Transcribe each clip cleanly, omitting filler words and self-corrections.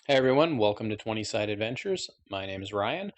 Hey everyone, welcome to 20 Side Adventures. My name is Ryan.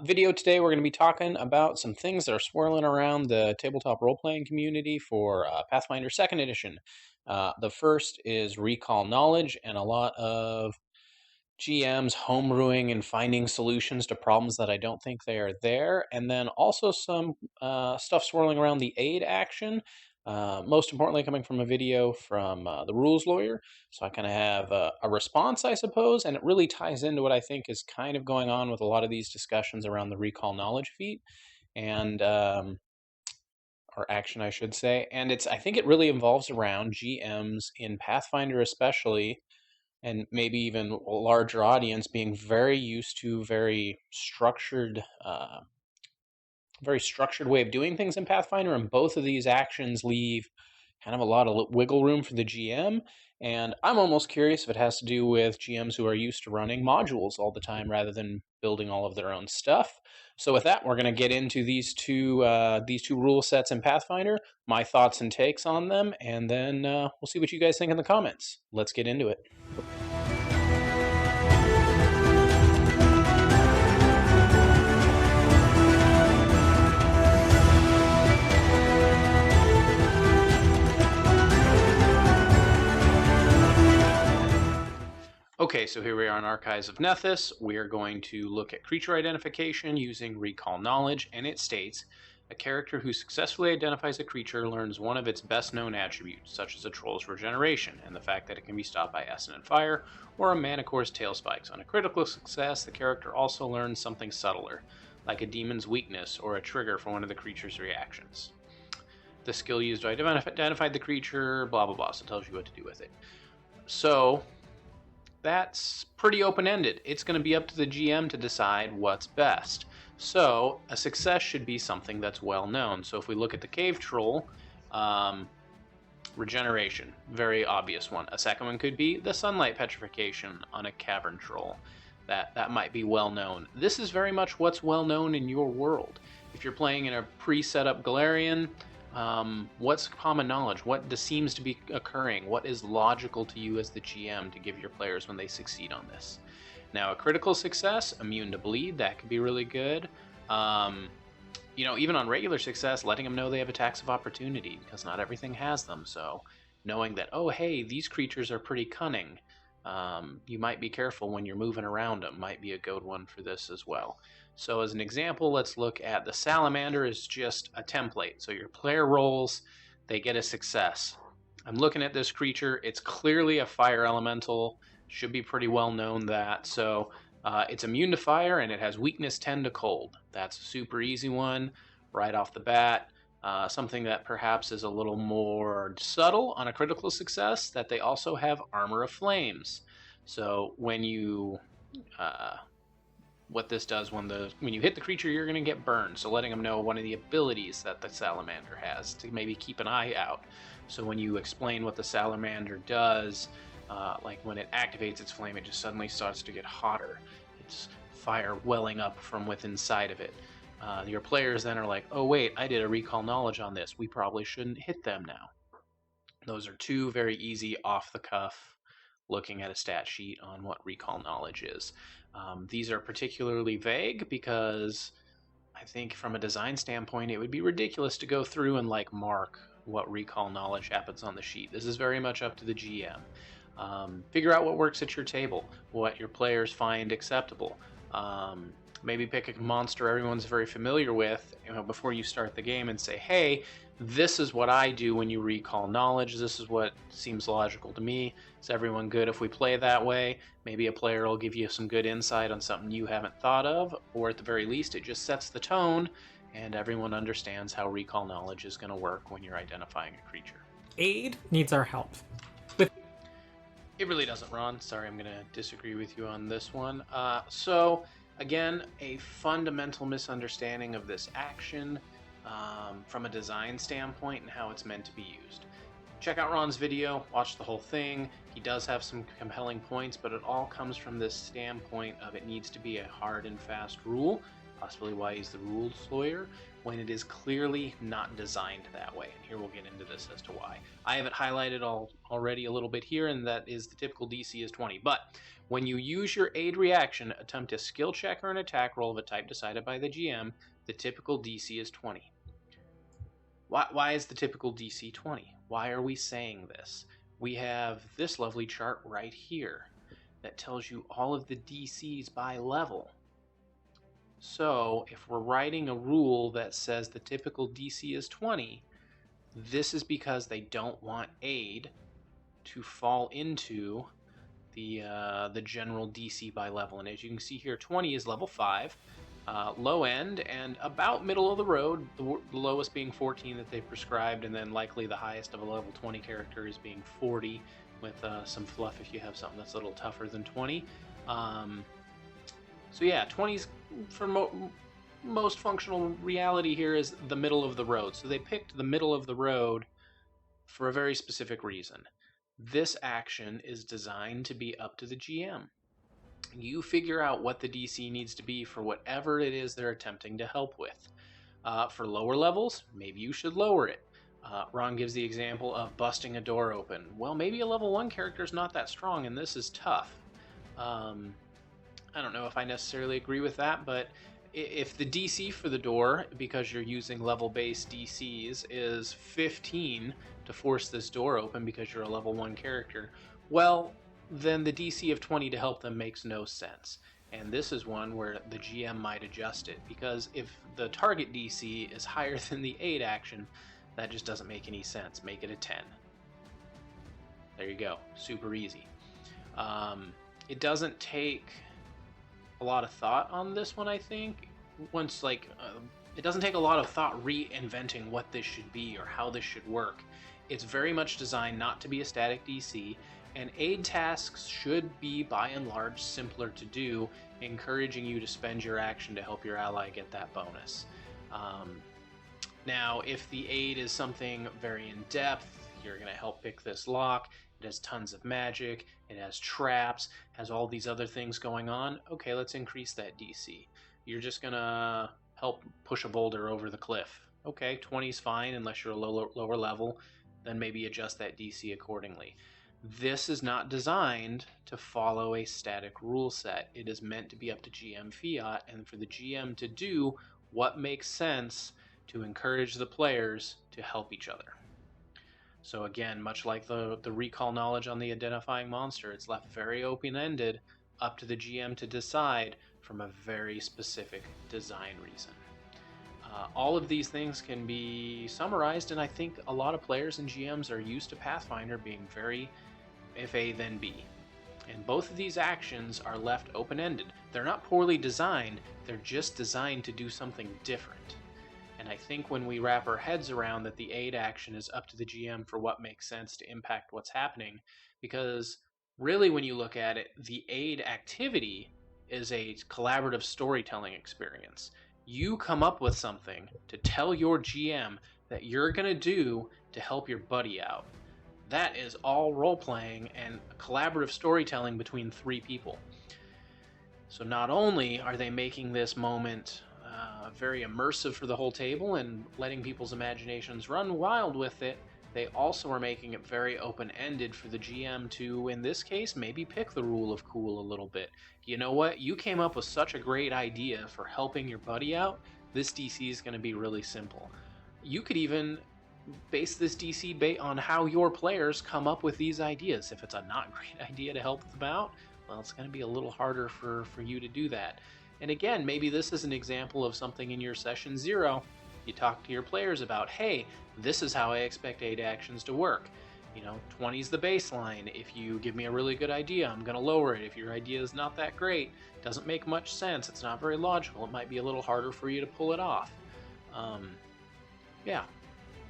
Video today, we're going to be talking about some things that are swirling around the tabletop role playing community for Pathfinder 2nd Edition. The first is recall knowledge, and a lot of GMs homebrewing and finding solutions to problems that I don't think they are there. And then also some stuff swirling around the aid action. Most importantly, coming from a video from the rules lawyer. So I kind of have a response, I suppose, and it really ties into what I think is kind of going on with a lot of these discussions around the recall knowledge feat and or action, I should say. And I think it really involves around GMs in Pathfinder, especially and maybe even a larger audience being very used to very structured way of doing things in Pathfinder, and both of these actions leave kind of a lot of wiggle room for the GM. And I'm almost curious if it has to do with GMs who are used to running modules all the time rather than building all of their own stuff. So with that, we're going to get into these two rule sets in Pathfinder, my thoughts and takes on them, and then we'll see what you guys think in the comments. Let's get into it. Okay, so here we are in Archives of Nethys. We are going to look at creature identification using recall knowledge, and it states, a character who successfully identifies a creature learns one of its best known attributes, such as a troll's regeneration, and the fact that it can be stopped by assonant fire, or a manicore's tail spikes. On a critical success, the character also learns something subtler, like a demon's weakness or a trigger for one of the creature's reactions. The skill used to identify the creature, blah blah blah, so it tells you what to do with it. So, that's pretty open-ended. It's going to be up to the GM to decide what's best. So a success should be something that's well known. So if we look at the cave troll, regeneration, very obvious one. A second one could be the sunlight petrification on a cavern troll. That might be well known. This is very much what's well known in your world. If you're playing in a pre-set up Galarian, what's common knowledge? What seems to be occurring? What is logical to you as the GM to give your players when they succeed on this? Now, a critical success, immune to bleed, that could be really good. Even on regular success, letting them know they have attacks of opportunity, because not everything has them. So knowing that, oh, hey, these creatures are pretty cunning. You might be careful when you're moving around them, might be a good one for this as well. So as an example, let's look at the salamander is just a template. So your player rolls, they get a success. I'm looking at this creature. It's clearly a fire elemental. Should be pretty well known that. So it's immune to fire and it has weakness 10 to cold. That's a super easy one right off the bat. Something that perhaps is a little more subtle on a critical success, that they also have armor of flames. So when you what this does when you hit the creature, you're going to get burned. So letting them know one of the abilities that the salamander has to maybe keep an eye out. So when you explain what the salamander does, like when it activates its flame, it just suddenly starts to get hotter. It's fire welling up from within inside of it. Your players then are like, oh wait, I did a recall knowledge on this. We probably shouldn't hit them now. Those are two very easy off-the-cuff looking at a stat sheet on what recall knowledge is. These are particularly vague because I think from a design standpoint, it would be ridiculous to go through and mark what recall knowledge happens on the sheet. This is very much up to the GM. Figure out what works at your table, what your players find acceptable. Maybe pick a monster everyone's very familiar with before you start the game and say, hey, this is what I do when you recall knowledge. This is what seems logical to me. Is everyone good if we play that way? Maybe a player will give you some good insight on something you haven't thought of, or at the very least, it just sets the tone and everyone understands how recall knowledge is going to work when you're identifying a creature. Aid needs our help. It really doesn't, Ron. Sorry, I'm going to disagree with you on this one. So, again, a fundamental misunderstanding of this action from a design standpoint and how it's meant to be used. Check out Ron's video, watch the whole thing. He does have some compelling points, but it all comes from this standpoint of it needs to be a hard and fast rule. possibly why he's the rules lawyer, when it is clearly not designed that way. And here we'll get into this as to why. I have it highlighted already a little bit here, and that is the typical DC is 20. But when you use your aid reaction, attempt a skill check or an attack roll of a type decided by the GM, the typical DC is 20. Why is the typical DC 20? Why are we saying this? We have this lovely chart right here that tells you all of the DCs by level. So if we're writing a rule that says the typical DC is 20, this is because they don't want aid to fall into the general DC by level. And as you can see here, 20 is level 5, low end, and about middle of the road, the lowest being 14 that they prescribed, and then likely the highest of a level 20 character is being 40, with some fluff if you have something that's a little tougher than 20. So yeah, 20's for most functional reality here is the middle of the road. So they picked the middle of the road for a very specific reason. This action is designed to be up to the GM. You figure out what the DC needs to be for whatever it is they're attempting to help with. For lower levels, maybe you should lower it. Ron gives the example of busting a door open. Well, maybe a level 1 character is not that strong, and this is tough. I don't know if I necessarily agree with that, but if the DC for the door, because you're using level-based DCs, is 15 to force this door open because you're a level 1 character, well, then the DC of 20 to help them makes no sense. And this is one where the GM might adjust it, because if the target DC is higher than the aid action, that just doesn't make any sense. Make it a 10. There you go. Super easy. It doesn't take a lot of thought on this one, I think. It doesn't take a lot of thought reinventing what this should be or how this should work. It's very much designed not to be a static DC, and aid tasks should be by and large simpler to do, encouraging you to spend your action to help your ally get that bonus. Now, if the aid is something very in-depth, you're going to help pick this lock, it has tons of magic, it has traps, has all these other things going on, okay, let's increase that DC. You're just going to help push a boulder over the cliff. Okay, 20 is fine unless you're a lower level, then maybe adjust that DC accordingly. This is not designed to follow a static rule set. It is meant to be up to GM fiat, and for the GM to do what makes sense to encourage the players to help each other. So again, much like the recall knowledge on the identifying monster, it's left very open-ended, up to the GM to decide from a very specific design reason. All of these things can be summarized, and I think a lot of players and GMs are used to Pathfinder being very if A then B. And both of these actions are left open-ended. They're not poorly designed, they're just designed to do something different. And I think when we wrap our heads around that the aid action is up to the GM for what makes sense to impact what's happening, because really when you look at it, the aid activity is a collaborative storytelling experience. You come up with something to tell your GM that you're going to do to help your buddy out. That is all role-playing and collaborative storytelling between 3 people. So not only are they making this moment very immersive for the whole table and letting people's imaginations run wild with it, they also are making it very open-ended for the GM to, in this case, maybe pick the rule of cool a little bit. You know what? You came up with such a great idea for helping your buddy out. This DC is going to be really simple. You could even base this DC on how your players come up with these ideas. If it's a not great idea to help them out, well, it's going to be a little harder for you to do that. And again, maybe this is an example of something in your session 0. You talk to your players about, hey, this is how I expect aid actions to work. 20 is the baseline. If you give me a really good idea, I'm going to lower it. If your idea is not that great, doesn't make much sense, it's not very logical, it might be a little harder for you to pull it off. Yeah.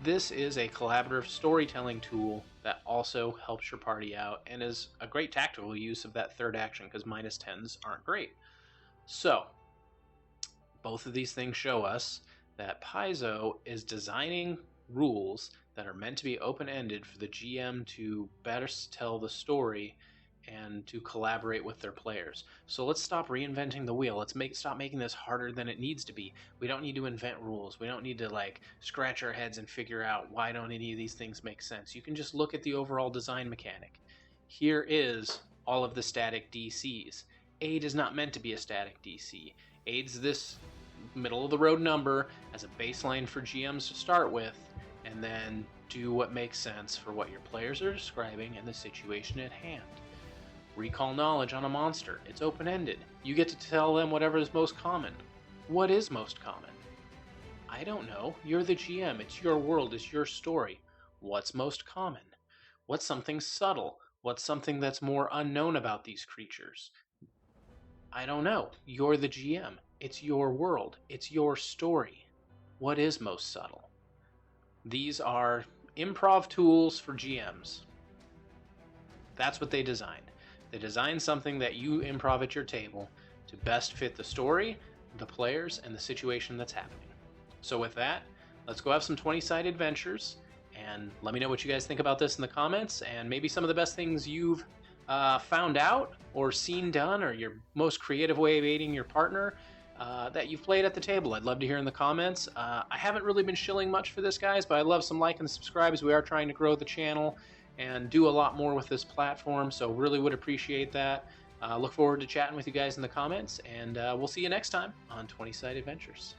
This is a collaborative storytelling tool that also helps your party out and is a great tactical use of that third action, because -10s aren't great. So, both of these things show us that Paizo is designing rules that are meant to be open-ended for the GM to better tell the story and to collaborate with their players. So let's stop reinventing the wheel. Let's stop making this harder than it needs to be. We don't need to invent rules. We don't need to like scratch our heads and figure out why don't any of these things make sense. You can just look at the overall design mechanic. Here is all of the static DCs. Aid is not meant to be a static DC. Aid's this middle of the road number as a baseline for GMs to start with, and then do what makes sense for what your players are describing and the situation at hand. Recall knowledge on a monster. It's open-ended. You get to tell them whatever is most common. What is most common? I don't know. You're the GM. It's your world. It's your story. What's most common? What's something subtle? What's something that's more unknown about these creatures? I don't know. You're the GM. It's your world. It's your story. What is most subtle? These are improv tools for GMs. That's what they designed. They designed something that you improv at your table to best fit the story, the players, and the situation that's happening. So with that, let's go have some 20-sided adventures, and let me know what you guys think about this in the comments, and maybe some of the best things you've found out or seen done, or your most creative way of aiding your partner that you've played at the table. I'd love to hear in the comments. I haven't really been shilling much for this, guys, but I love some like and subscribes. We are trying to grow the channel and do a lot more with this platform, so really would appreciate that. Look forward to chatting with you guys in the comments, and we'll see you next time on 20-Sided Adventures.